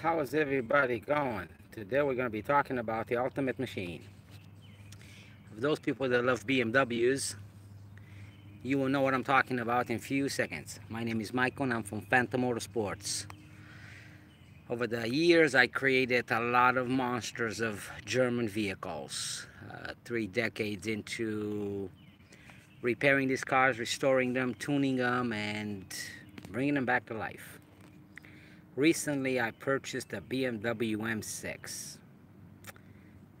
How is everybody going? Today we're going to be talking about the ultimate machine. For those people that love BMWs, you will know what I'm talking about in a few seconds. My name is Michael and I'm from Phantom Motorsports. Over the years, I created a lot of monsters of German vehicles. 3 decades into repairing these cars, restoring them, tuning them, and bringing them back to life. Recently, I purchased a BMW M6.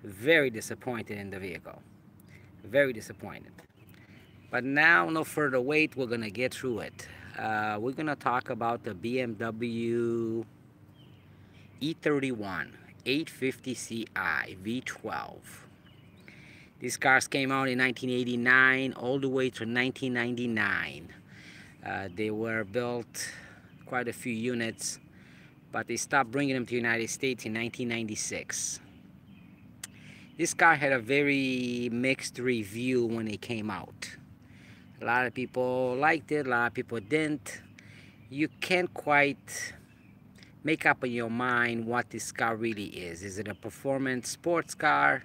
Very disappointed in the vehicle. Very disappointed. But now, no further wait, we're gonna get through it. We're gonna talk about the BMW E31 850Ci V12. These cars came out in 1989 all the way to 1999. They were built quite a few units, but they stopped bringing them to the United States in 1996. This car had a very mixed review when it came out. A lot of people liked it, a lot of people didn't. You can't quite make up in your mind what this car really is. Is it a performance sports car?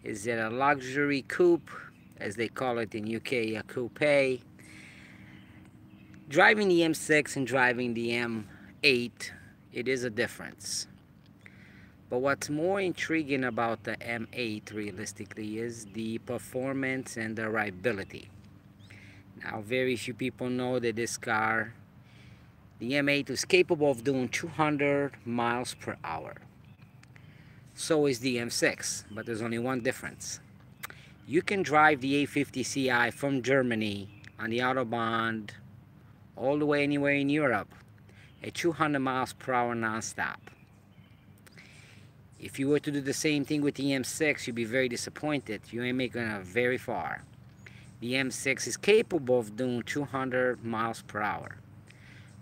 Is it a luxury coupe, as they call it in UK, a coupe? Driving the M6 and driving the M8, it is a difference. But what's more intriguing about the M8 realistically is the performance and the rideability. Now, very few people know that this car, the M8, is capable of doing 200 miles per hour. So is the M6, but there's only one difference. You can drive the 850Ci from Germany on the Autobahn all the way anywhere in Europe at 200 miles per hour non-stop. If you were to do the same thing with the M6, you'd be very disappointed. You ain't making it very far. The M6 is capable of doing 200 miles per hour,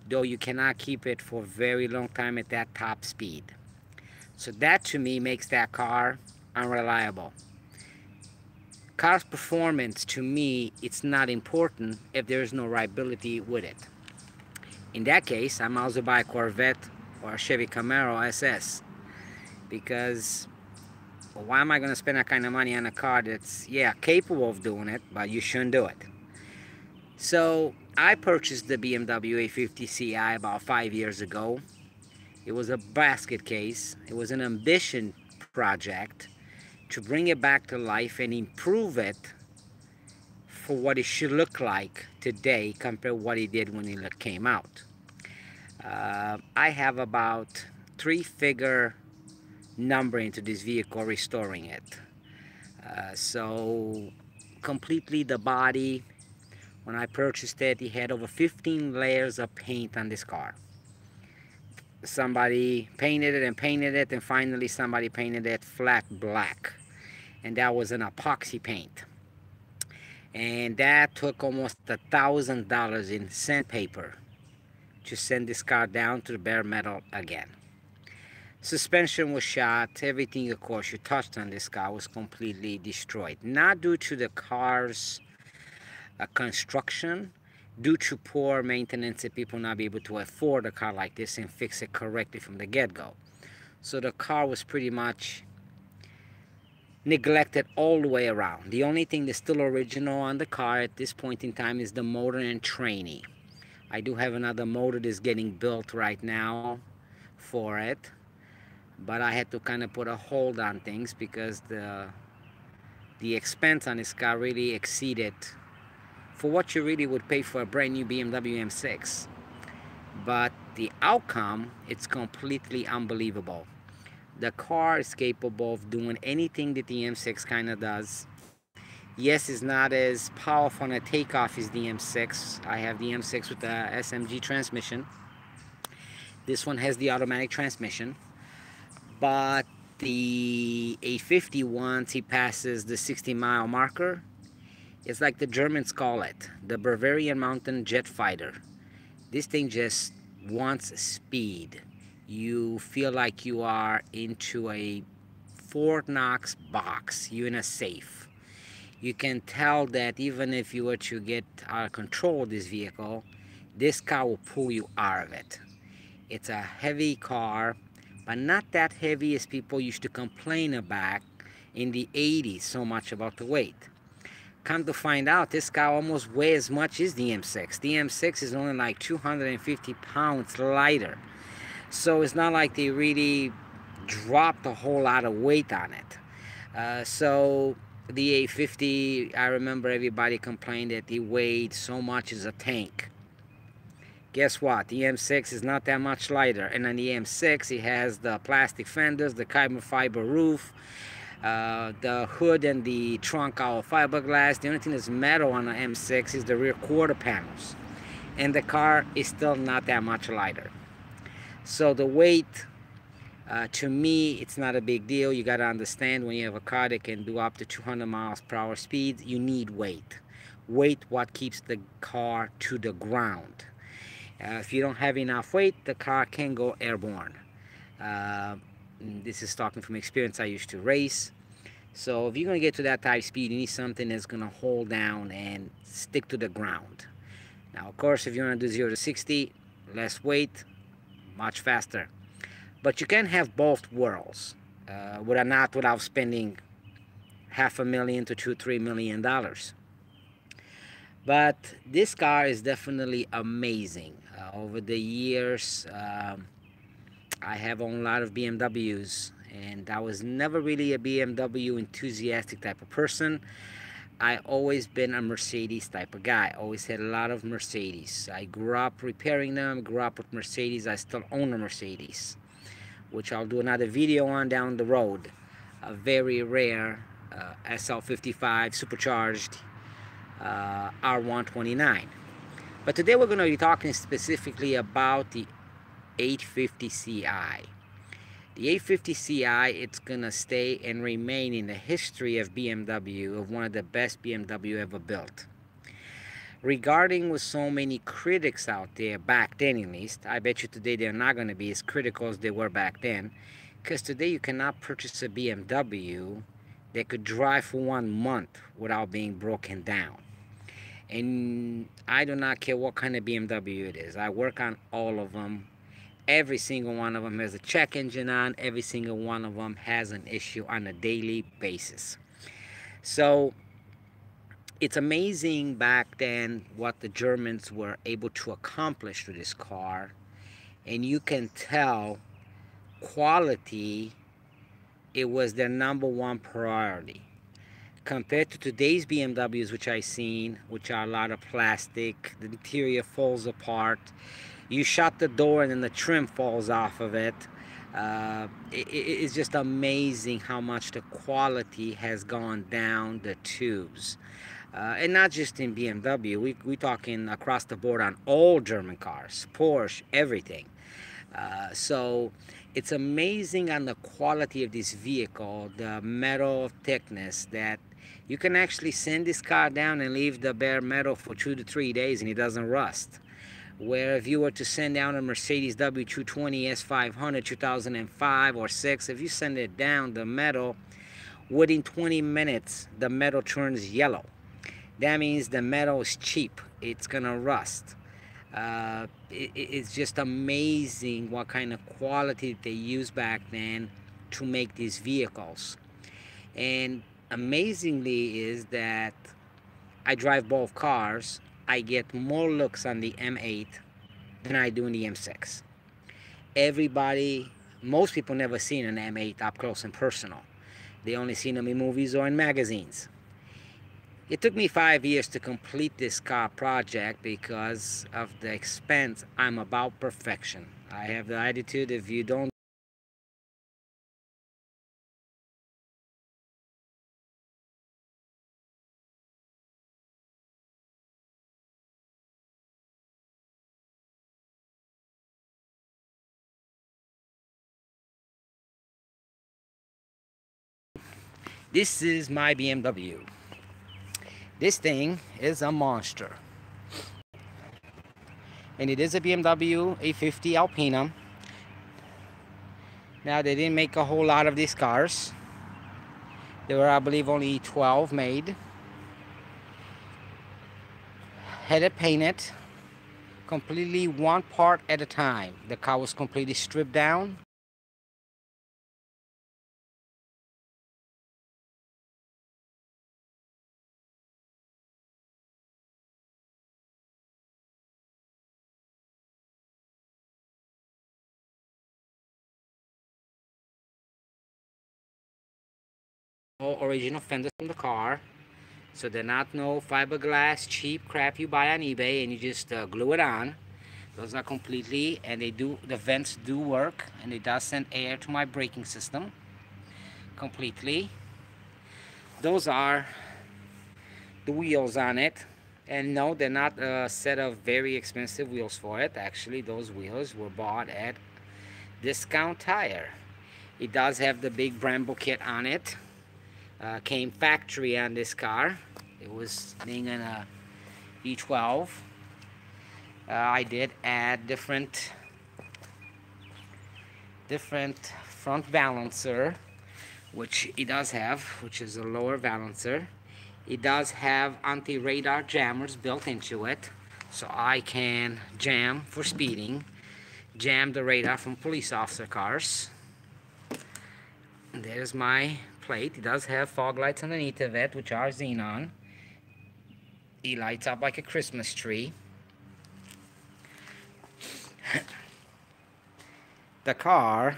though you cannot keep it for a very long time at that top speed. So that to me makes that car unreliable. Car's performance to me, it's not important if there is no rideability with it. In that case, I might as well buy a Corvette or a Chevy Camaro SS, because why am I going to spend that kind of money on a car that's, yeah, capable of doing it, but you shouldn't do it? So I purchased the BMW 850Ci about 5 years ago. It was a basket case. It was an ambition project to bring it back to life and improve it for what it should look like today compared to what it did when it came out. I have about 3-figure number into this vehicle restoring it. So completely the body, when I purchased it, it had over 15 layers of paint on this car. Somebody painted it, and finally somebody painted it flat black, and that was an epoxy paint, and that took almost $1,000 in sandpaper to send this car down to the bare metal again. Suspension was shot. Everything, of course, you touched on this car was completely destroyed. Not due to the car's construction, due to poor maintenance and people not be able to afford a car like this and fix it correctly from the get-go. So the car was pretty much neglected all the way around. The only thing that's still original on the car at this point in time is the motor and tranny. I do have another motor that's getting built right now for it, but I had to kind of put a hold on things because the expense on this car really exceeded for what you really would pay for a brand new BMW M6. But the outcome, it's completely unbelievable. The car is capable of doing anything that the M6 kind of does. Yes, it's not as powerful on a takeoff as the M6. I have the M6 with the SMG transmission. This one has the automatic transmission. But the 850, once he passes the 60-mile marker, it's like the Germans call it, the Bavarian Mountain Jet Fighter. This thing just wants speed. You feel like you are into a Fort Knox box. You're in a safe. You can tell that even if you were to get out of control of this vehicle, this car will pull you out of it. It's a heavy car but not that heavy as people used to complain about in the 80s so much about the weight. Come to find out, this car almost weighs as much as the M6. The M6 is only like 250 pounds lighter. So it's not like they really dropped a whole lot of weight on it. So the 850, I remember everybody complained that it weighed so much as a tank. Guess what? The M6 is not that much lighter. And on the M6, it has the plastic fenders, the carbon fiber roof, the hood and the trunk are fiberglass. The only thing that's metal on the M6 is the rear quarter panels. And the car is still not that much lighter. So the weight, to me, it's not a big deal. You got to understand, when you have a car that can do up to 200 miles per hour speed, you need weight. Weight what keeps the car to the ground. If you don't have enough weight, the car can go airborne. This is talking from experience. I used to race. So if you're going to get to that type of speed, you need something that's going to hold down and stick to the ground. Now, of course, if you want to do 0 to 60, less weight, much faster. But you can have both worlds without spending $500,000 to $2-3 million. But this car is definitely amazing. Over the years, I have owned a lot of BMWs, and I was never really a BMW enthusiastic type of person. I always been a Mercedes type of guy. Always had a lot of Mercedes. I grew up repairing them, grew up with Mercedes. I still own a Mercedes, which I'll do another video on down the road. A very rare SL55 supercharged R129. But today we're going to be talking specifically about the 850 Ci. The 850 Ci, it's going to stay and remain in the history of BMW of one of the best BMW ever built. Regarding with so many critics out there, back then at least, I bet you today they're not going to be as critical as they were back then, because today you cannot purchase a BMW that could drive for 1 month without being broken down. And I do not care what kind of BMW it is. I work on all of them. Every single one of them has a check engine on. Every single one of them has an issue on a daily basis. So it's amazing back then what the Germans were able to accomplish with this car. And you can tell quality, it was their #1 priority. Compared to today's BMWs, which I've seen, which are a lot of plastic, the interior falls apart. You shut the door and then the trim falls off of it. It's just amazing how much the quality has gone down the tubes. And not just in BMW, we're talking across the board on all German cars, Porsche, everything. So it's amazing on the quality of this vehicle, the metal thickness, that you can actually send this car down and leave the bare metal for 2 to 3 days and it doesn't rust. Where if you were to send down a Mercedes W220 S500 2005 or 6, if you send it down, the metal, within 20 minutes, the metal turns yellow. That means the metal is cheap. It's gonna rust. It's just amazing what kind of quality they used back then to make these vehicles. And amazingly is that I drive both cars. I get more looks on the M8 than I do in the M6. Everybody, most people never seen an M8 up close and personal. They only seen them in movies or in magazines. It took me 5 years to complete this car project because of the expense. I'm about perfection. I have the attitude, if you don't This is my BMW. This thing is a monster. And it is a BMW 850 Alpina. Now, they didn't make a whole lot of these cars. There were, I believe, only 12 made. Had it painted completely one part at a time. The car was completely stripped down. all original fenders from the car. So they're not no fiberglass cheap crap you buy on eBay and you just glue it on. Those are completely, and they do, the vents do work, and it does send air to my braking system completely. Those are the wheels on it, and no, they're not a set of very expensive wheels for it. Actually, those wheels were bought at Discount Tire. It does have the big Brembo kit on it. Came factory on this car. It was being in a V12. I did add different front balancer, which it does have, which is a lower balancer. It does have anti-radar jammers built into it, so I can jam for speeding, jam the radar from police officer cars. And there's my plate. It does have fog lights underneath of it, which are xenon. It lights up like a Christmas tree. The car,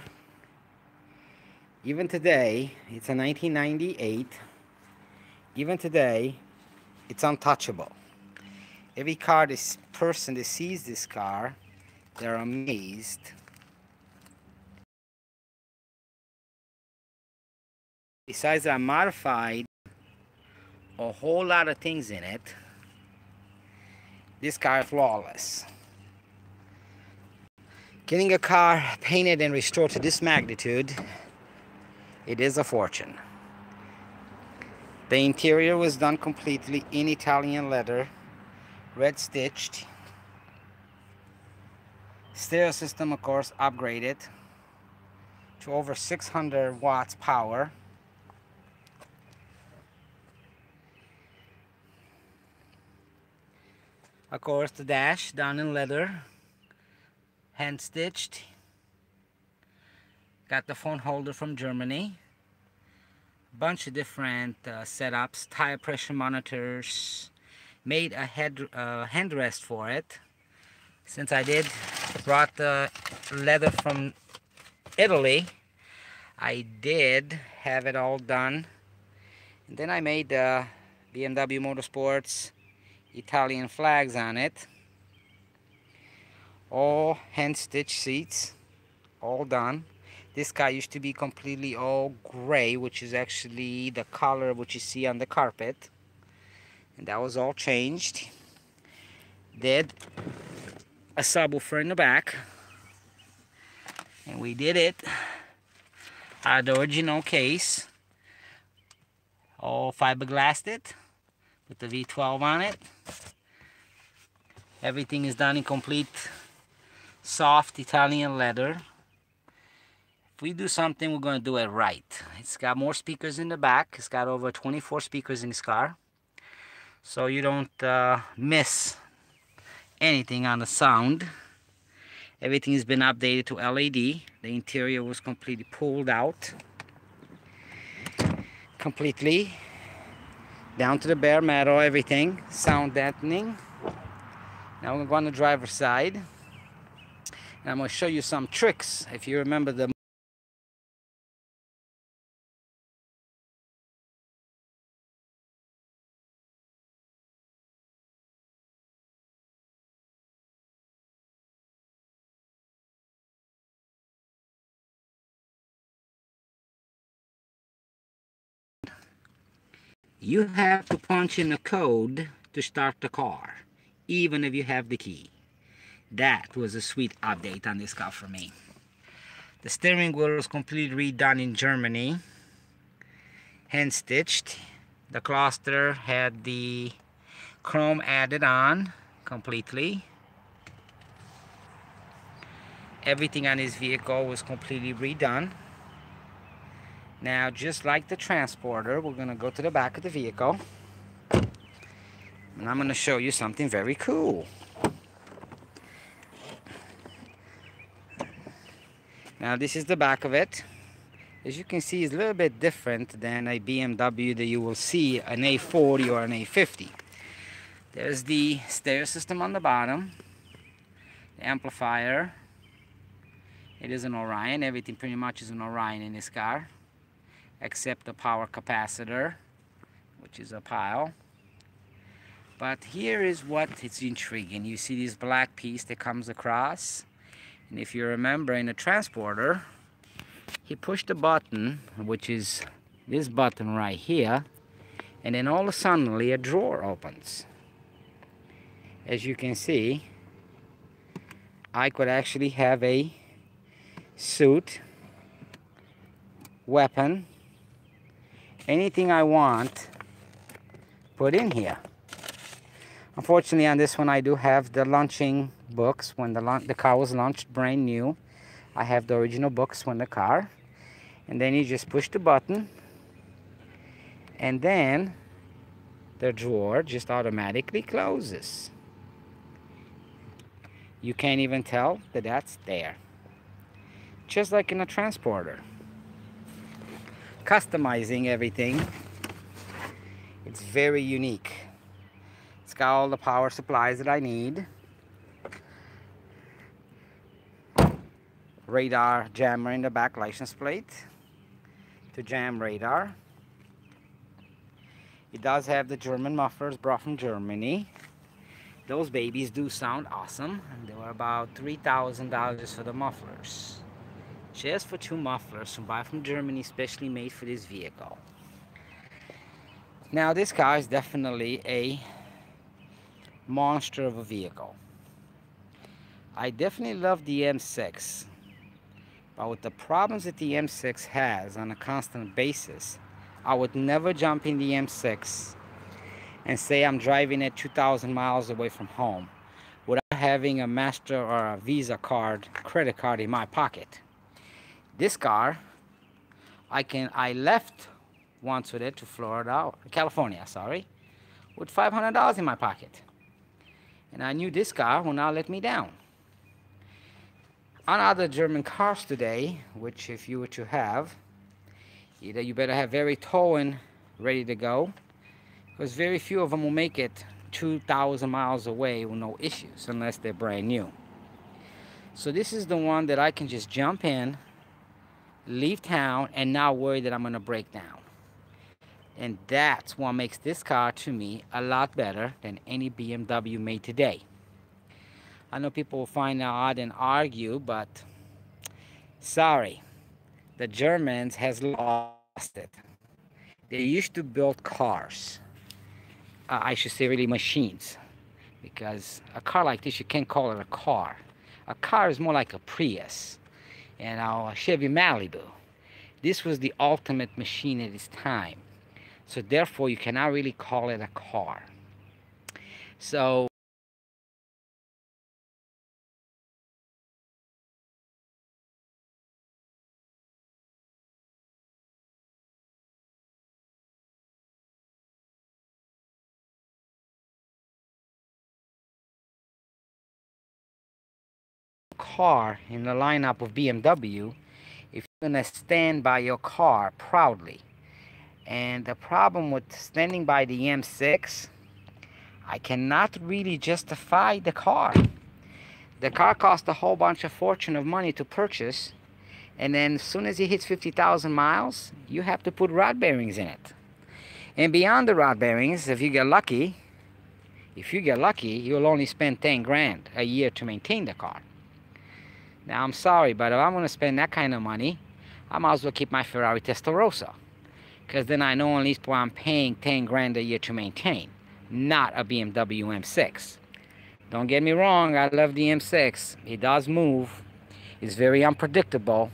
even today, it's a 1998. Even today, it's untouchable. Every car, this person that sees this car, they're amazed. Besides, I modified a whole lot of things in it. This car is flawless. Getting a car painted and restored to this magnitude, it is a fortune. The interior was done completely in Italian leather, red stitched. Stereo system, of course, upgraded to over 600 watts power. Of course, the dash done in leather, hand stitched. Got the phone holder from Germany. Bunch of different setups, tire pressure monitors. Made a handrest for it. Since I brought the leather from Italy, I did have it all done. And then I made the BMW Motorsports Italian flags on it. All hand stitched seats, all done. This car used to be completely all gray, which is actually the color which you see on the carpet, and that was all changed. Did a subwoofer in the back, and we did it out of the original case, all fiberglassed it with the V12 on it. Everything is done in complete soft Italian leather. If we do something, we're going to do it right. It's got more speakers in the back. It's got over 24 speakers in this car, so you don't miss anything on the sound. Everything has been updated to LED. The interior was completely pulled out, completely down to the bare metal. Everything sound deadening. Now we're going to go on the driver's side, and I'm going to show you some tricks. If you remember the you have to punch in a code to start the car, even if you have the key. That was a sweet update on this car for me. The steering wheel was completely redone in Germany, hand stitched. The cluster had the chrome added on completely. Everything on this vehicle was completely redone. Now, just like the Transporter, we're going to go to the back of the vehicle, and I'm going to show you something very cool. Now, this is the back of it. As you can see, it's a little bit different than a BMW that you will see an A40 or an A50. There's the stereo system on the bottom, the amplifier. It is an Orion. Everything pretty much is an Orion in this car. except the power capacitor, which is a pile. But here is what is intriguing. You see this black piece that comes across, and if you remember in the transporter, he pushed a button, which is this button right here, and then all of a sudden a drawer opens. As you can see, I could actually have a suit, weapon, anything I want put in here. Unfortunately, on this one I do have the launching books when the car was launched brand new. I have the original books when the car, and then you just push the button, and then the drawer just automatically closes. You can't even tell that that's there. Just like in a transporter. Customizing everything, it's very unique. It's got all the power supplies that I need. Radar jammer in the back license plate to jam radar. It does have the German mufflers brought from Germany. Those babies do sound awesome. They were about $3,000 for the mufflers. Just for 2 mufflers from buy from Germany, specially made for this vehicle. Now this car is definitely a monster of a vehicle. I definitely love the M6, but with the problems that the M6 has on a constant basis, I would never jump in the M6 and say I'm driving at 2,000 miles away from home without having a Master or a Visa card, credit card in my pocket. This car, I left once with it to California, sorry, with $500 in my pocket. And I knew this car will not let me down. On other German cars today, which if you were to have, either you better have very towing ready to go, because very few of them will make it 2,000 miles away with no issues unless they're brand new. So this is the one that I can just jump in, leave town, and not worry that I'm going to break down. And that's what makes this car to me a lot better than any BMW made today. I know people will find it odd and argue, but sorry, the Germans has lost it. They used to build cars. I should say really machines, because a car like this, you can't call it a car. A car is more like a Prius, and a Chevy Malibu. This was the ultimate machine at its time. So therefore, you cannot really call it a car. So car in the lineup of BMW, if you're gonna stand by your car proudly. And the problem with standing by the M6, I cannot really justify the car. The car cost a whole bunch of fortune of money to purchase, and then as soon as it hits 50,000 miles, you have to put rod bearings in it. And beyond the rod bearings, if you get lucky, you'll only spend 10 grand a year to maintain the car. Now I'm sorry, but if I'm going to spend that kind of money, I might as well keep my Ferrari Testarossa, because then I know at least what I'm paying 10 grand a year to maintain, not a BMW M6. Don't get me wrong, I love the M6. It does move. It's very unpredictable,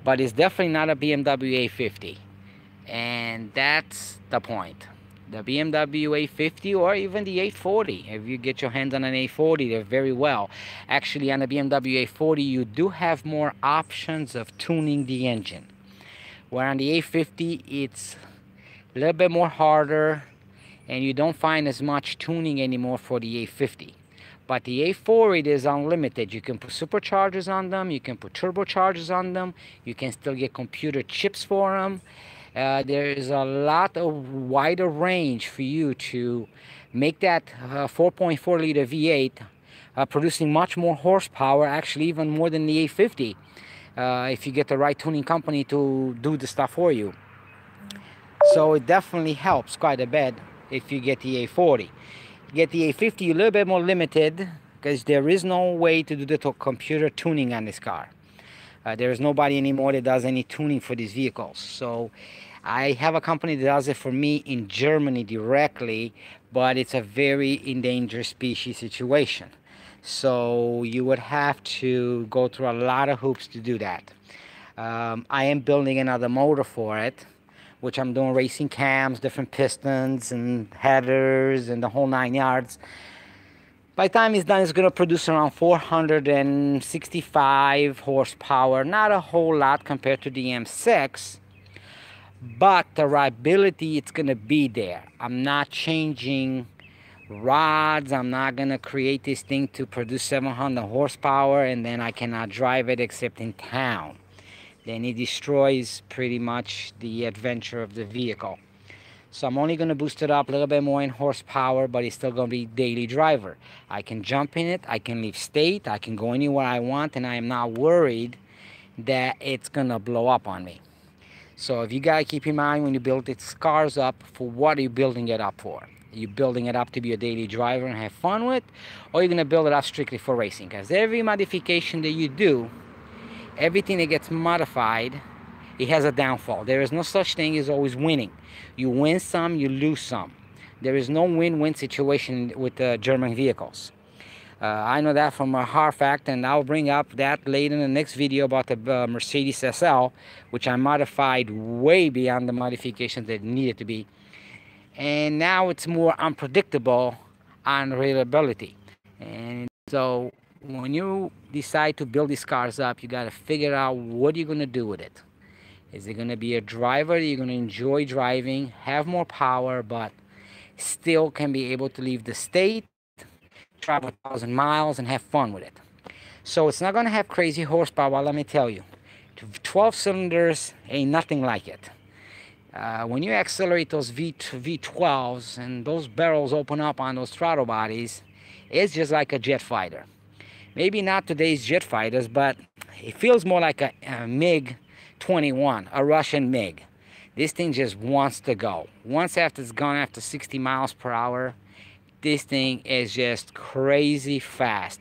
but it's definitely not a BMW A50. And that's the point. The BMW A50 or even the A40. If you get your hands on an A40, they're very well. Actually, on the BMW A40, you do have more options of tuning the engine. Where on the A50, it's a little bit more harder, and you don't find as much tuning anymore for the A50. But the A4, it is unlimited. You can put superchargers on them, you can put turbochargers on them, you can still get computer chips for them. There is a lot of wider range for you to make that 4.4 liter V8 producing much more horsepower, actually even more than the A50. if you get the right tuning company to do the stuff for you. So it definitely helps quite a bit if you get the A40. Get the A50, you're a little bit more limited because there is no way to do the computer tuning on this car. There is nobody anymore that does any tuning for these vehicles. So I have a company that does it for me in Germany directly, but it's a very endangered species situation. So you would have to go through a lot of hoops to do that. I am building another motor for it, which I'm doing racing cams, different pistons and headers and the whole 9 yards. By the time it's done, it's going to produce around 465 horsepower. Not a whole lot compared to the M6, but the reliability, it's going to be there. I'm not changing rods. I'm not going to create this thing to produce 700 horsepower and then I cannot drive it except in town. Then it destroys pretty much the adventure of the vehicle. So I'm only going to boost it up a little bit more in horsepower, but it's still going to be daily driver. I can jump in it, I can leave state, I can go anywhere I want, and I am not worried that it's going to blow up on me. So if you got to keep in mind when you build these cars up, for what are you building it up for? Are you building it up to be a daily driver and have fun with, or are you going to build it up strictly for racing? Because every modification that you do, everything that gets modified, it has a downfall. There is no such thing as always winning. You win some, you lose some. There is no win-win situation with German vehicles. I know that from a hard fact, and I'll bring up that later in the next video about the Mercedes SL, which I modified way beyond the modifications that needed to be. And now it's more unpredictable on reliability. And so when you decide to build these cars up, you got to figure out what you're going to do with it. Is it going to be a driver that you're going to enjoy driving, have more power, but still can be able to leave the state, travel 1,000 miles, and have fun with it? So it's not going to have crazy horsepower, let me tell you. 12 cylinders ain't nothing like it. When you accelerate those V12s and those barrels open up on those throttle bodies, it's just like a jet fighter. Maybe not today's jet fighters, but it feels more like a MiG-21, a Russian MiG. This thing just wants to go. Once after it's gone after 60 miles per hour, this thing is just crazy fast.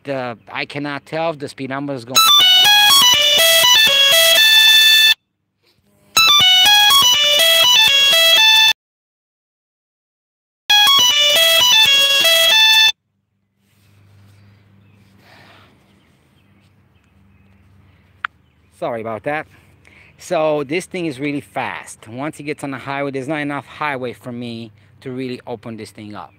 I cannot tell if the speedometer is going. Sorry about that. So this thing is really fast. Once it gets on the highway, there's not enough highway for me to really open this thing up.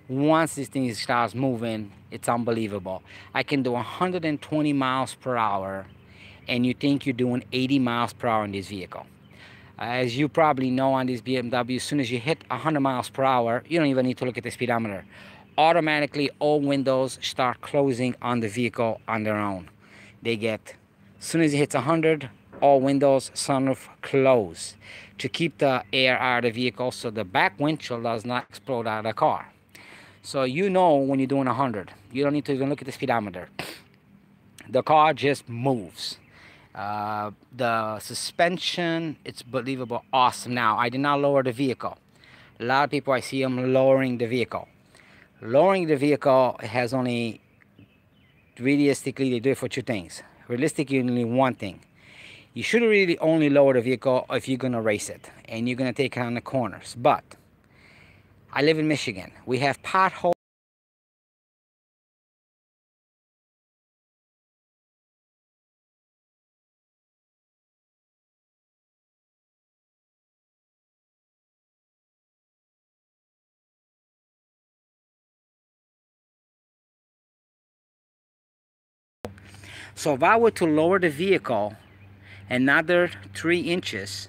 Once this thing starts moving, it's unbelievable. I can do 120 miles per hour, and you think you're doing 80 miles per hour in this vehicle. As you probably know, on this BMW, as soon as you hit 100 miles per hour, you don't even need to look at the speedometer. Automatically, all windows start closing on the vehicle on their own. As soon as it hits 100, all windows, sunroof close to keep the air out of the vehicle so the back windshield does not explode out of the car. So you know when you're doing 100. You don't need to even look at the speedometer. The car just moves. The suspension, it's believable, awesome. Now, I did not lower the vehicle. A lot of people, I see them lowering the vehicle. Lowering the vehicle has only, realistically, they do it for two things. Realistically, only one thing. You should really only lower the vehicle if you're going to race it and you're going to take it on the corners. But I live in Michigan. We have potholes. So if I were to lower the vehicle another 3 inches,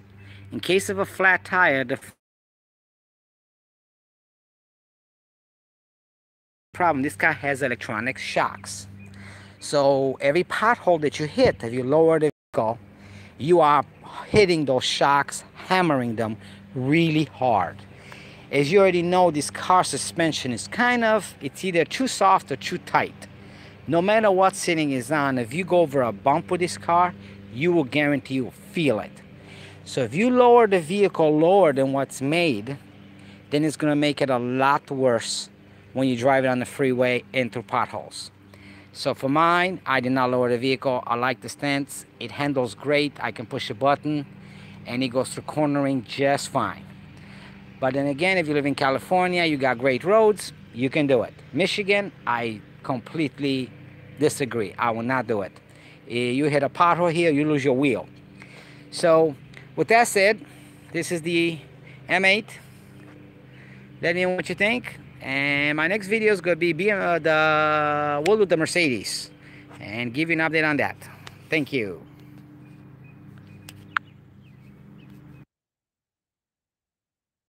in case of a flat tire, the problem, this car has electronic shocks. So every pothole that you hit, if you lower the vehicle, you are hitting those shocks, hammering them really hard. As you already know, this car suspension is it's either too soft or too tight. No matter what setting is on, if you go over a bump with this car, you will guarantee you'll feel it. So if you lower the vehicle lower than what's made, then it's going to make it a lot worse when you drive it on the freeway and through potholes. So for mine, I did not lower the vehicle. I like the stance. It handles great. I can push a button and it goes through cornering just fine. But then again, if you live in California, you got great roads, you can do it. Michigan, I completely disagree. I will not do it. You hit a pothole here, you lose your wheel. So with that said, this is the M8. Let me know what you think. And my next video is going to be we'll do the Mercedes and give you an update on that. Thank you.